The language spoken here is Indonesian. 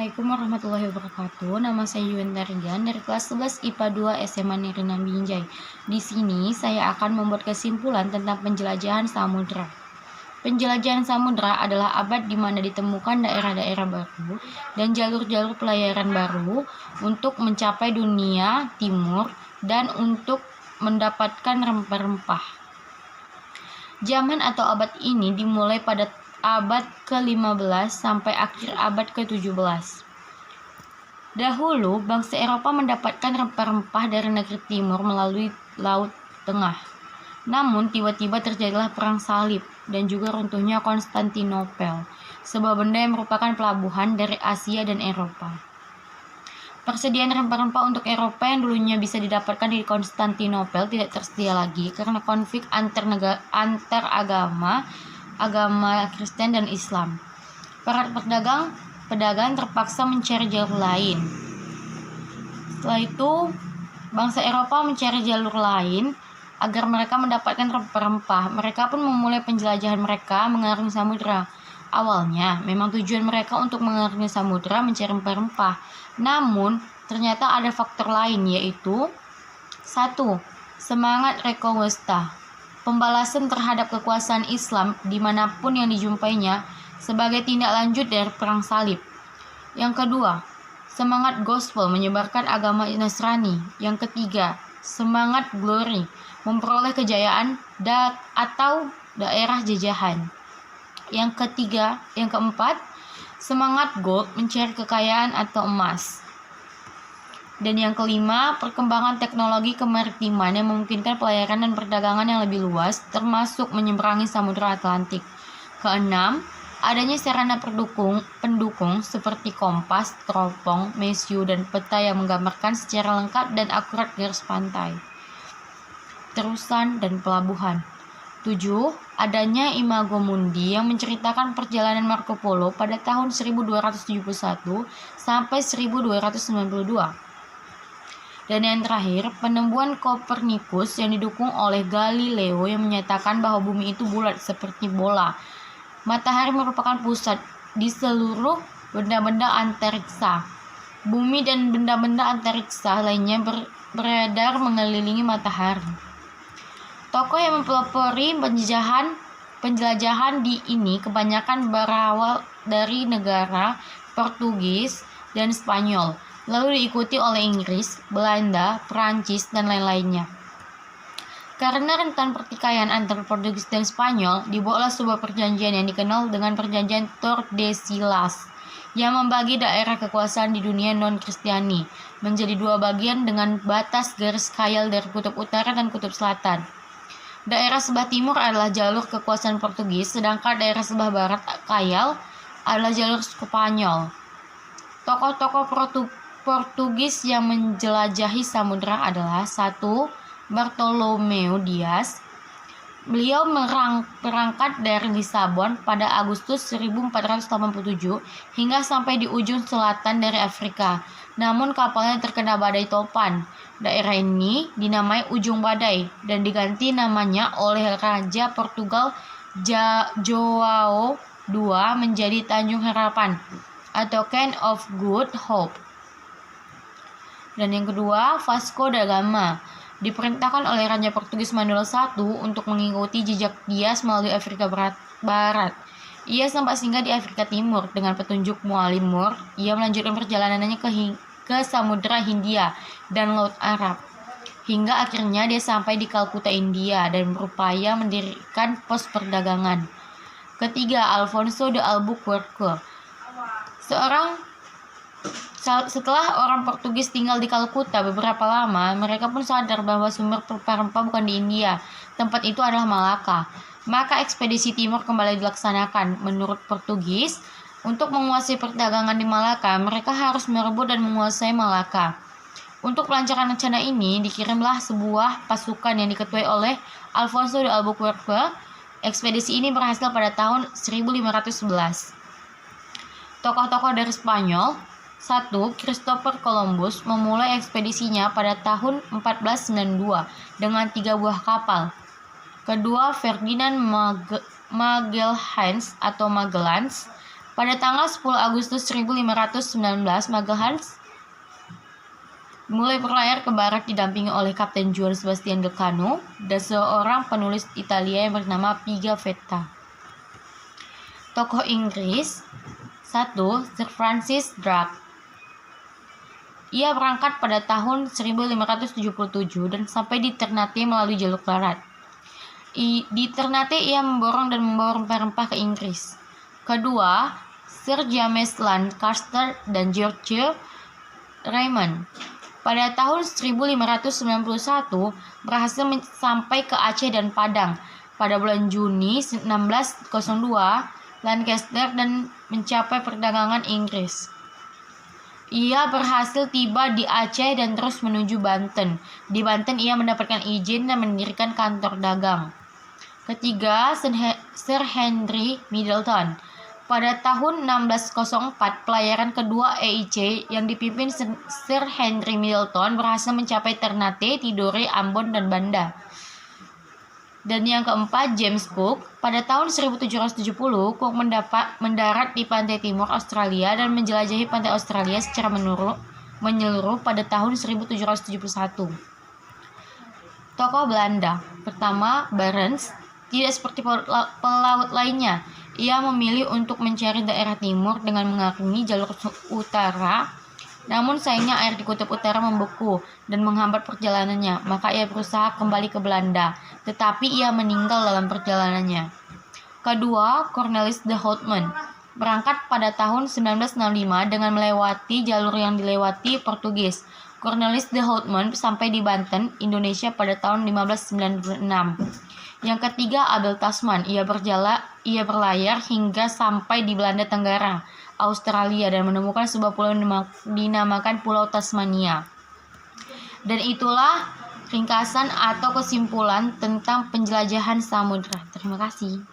Assalamualaikum warahmatullahi wabarakatuh. Nama saya Yuwenta Rigan dari kelas 11 IPA 2 SMA Nirina Binjai. Di sini saya akan membuat kesimpulan tentang penjelajahan samudra. Penjelajahan samudra adalah abad di mana ditemukan daerah-daerah baru dan jalur-jalur pelayaran baru untuk mencapai dunia timur dan untuk mendapatkan rempah-rempah. Zaman atau abad ini dimulai pada abad ke-15 sampai akhir abad ke-17. Dahulu, bangsa Eropa mendapatkan rempah-rempah dari negeri timur melalui Laut Tengah. Namun, tiba-tiba terjadilah perang salib dan juga runtuhnya Konstantinopel, sebuah benda yang merupakan pelabuhan dari Asia dan Eropa. Persediaan rempah-rempah untuk Eropa yang dulunya bisa didapatkan di Konstantinopel tidak tersedia lagi karena konflik antar agama Kristen dan Islam. Para pedagang terpaksa mencari jalur lain. Setelah itu, bangsa Eropa mencari jalur lain agar mereka mendapatkan rempah-rempah. Mereka pun memulai penjelajahan mereka mengarungi samudra. Awalnya, memang tujuan mereka untuk mengarungi samudra mencari rempah-rempah. Namun, ternyata ada faktor lain, yaitu 1. Semangat Reconquista, pembalasan terhadap kekuasaan Islam dimanapun yang dijumpainya sebagai tindak lanjut dari perang salib. Yang kedua, semangat gospel menyebarkan agama Nasrani. Yang ketiga, semangat glory memperoleh kejayaan atau daerah jajahan. Yang keempat, semangat gold mencari kekayaan atau emas. Dan yang kelima, perkembangan teknologi kemaritiman yang memungkinkan pelayaran dan perdagangan yang lebih luas, termasuk menyeberangi Samudra Atlantik. Keenam, adanya sarana pendukung seperti kompas, teropong, mesiu, dan peta yang menggambarkan secara lengkap dan akurat garis pantai, terusan, dan pelabuhan. 7. Adanya Imago Mundi yang menceritakan perjalanan Marco Polo pada tahun 1271 sampai 1292. Dan yang terakhir, penemuan Kopernikus yang didukung oleh Galileo yang menyatakan bahwa bumi itu bulat seperti bola. Matahari merupakan pusat di seluruh benda-benda antariksa. Bumi dan benda-benda antariksa lainnya beredar mengelilingi matahari. Tokoh yang mempelopori penjelajahan di ini kebanyakan berawal dari negara Portugis dan Spanyol, lalu diikuti oleh Inggris, Belanda, Perancis, dan lain-lainnya. Karena rentan pertikaian antara Portugis dan Spanyol, dibuatlah sebuah perjanjian yang dikenal dengan Perjanjian Tordesillas, yang membagi daerah kekuasaan di dunia non-Kristiani menjadi dua bagian dengan batas garis khayal dari kutub utara dan kutub selatan. Daerah sebelah timur adalah jalur kekuasaan Portugis, sedangkan daerah sebelah barat khayal adalah jalur Spanyol. Tokoh-tokoh Portugis yang menjelajahi samudra adalah 1. Bartolomeu Dias. Beliau berangkat dari Lisabon pada Agustus 1487 hingga sampai di ujung selatan dari Afrika. Namun kapalnya terkena badai topan. Daerah ini dinamai Ujung Badai dan diganti namanya oleh Raja Portugal João II menjadi Tanjung Harapan atau Cape of Good Hope. Dan yang kedua, Vasco da Gama diperintahkan oleh Raja Portugis Manuel I untuk mengikuti jejak Dias melalui Afrika Barat. Ia sempat singgah di Afrika Timur dengan petunjuk Mualim Moor. Ia melanjutkan perjalanannya ke Samudra Hindia dan Laut Arab, hingga akhirnya dia sampai di Kalkuta, India, dan berupaya mendirikan pos perdagangan. Ketiga, Alfonso de Albuquerque. Setelah orang Portugis tinggal di Kalkuta beberapa lama, mereka pun sadar bahwa sumber rempah-rempah bukan di India. Tempat itu adalah Malaka. Maka ekspedisi timur kembali dilaksanakan. Menurut Portugis, untuk menguasai perdagangan di Malaka, mereka harus merebut dan menguasai Malaka. Untuk pelancaran rencana ini, dikirimlah sebuah pasukan yang diketuai oleh Alfonso de Albuquerque. Ekspedisi ini berhasil pada tahun 1511. Tokoh-tokoh dari Spanyol. 1. Christopher Columbus memulai ekspedisinya pada tahun 1492 dengan 3 buah kapal. Kedua, Ferdinand Magelhaens Pada tanggal 10 Agustus 1519, Magalhaens mulai berlayar ke barat didampingi oleh Kapten Juan Sebastian Elcano dan seorang penulis Italia yang bernama Pigafetta. Tokoh Inggris 1. Sir Francis Drake. Ia berangkat pada tahun 1577 dan sampai di Ternate melalui jalur darat. Di Ternate ia memborong dan membawa rempah-rempah ke Inggris. Kedua, Sir James Lancaster dan George Raymond pada tahun 1591 berhasil sampai ke Aceh dan Padang. Pada bulan Juni 1602, Lancaster dan mencapai perdagangan Inggris. Ia berhasil tiba di Aceh dan terus menuju Banten. Di Banten ia mendapatkan izin dan mendirikan kantor dagang. Ketiga, Sir Henry Middleton. Pada tahun 1604, pelayaran kedua EIC yang dipimpin Sir Henry Middleton berhasil mencapai Ternate, Tidore, Ambon, dan Banda. Dan yang keempat, James Cook. Pada tahun 1770, Cook mendarat di pantai timur Australia dan menjelajahi pantai Australia secara menyeluruh pada tahun 1771. Tokoh Belanda. Pertama, Barents. Tidak seperti pelaut lainnya, ia memilih untuk mencari daerah timur dengan mengarungi jalur utara. Namun sayangnya air di kutub utara membeku dan menghambat perjalanannya, maka ia berusaha kembali ke Belanda, tetapi ia meninggal dalam perjalanannya. Kedua, Cornelis de Houtman berangkat pada tahun 1905 dengan melewati jalur yang dilewati Portugis. Cornelis de Houtman sampai di Banten, Indonesia pada tahun 1596. Yang ketiga, Abel Tasman. Ia berlayar hingga sampai di Belanda Tenggara, Australia, dan menemukan sebuah pulau dinamakan Pulau Tasmania. Dan itulah ringkasan atau kesimpulan tentang penjelajahan samudra. Terima kasih.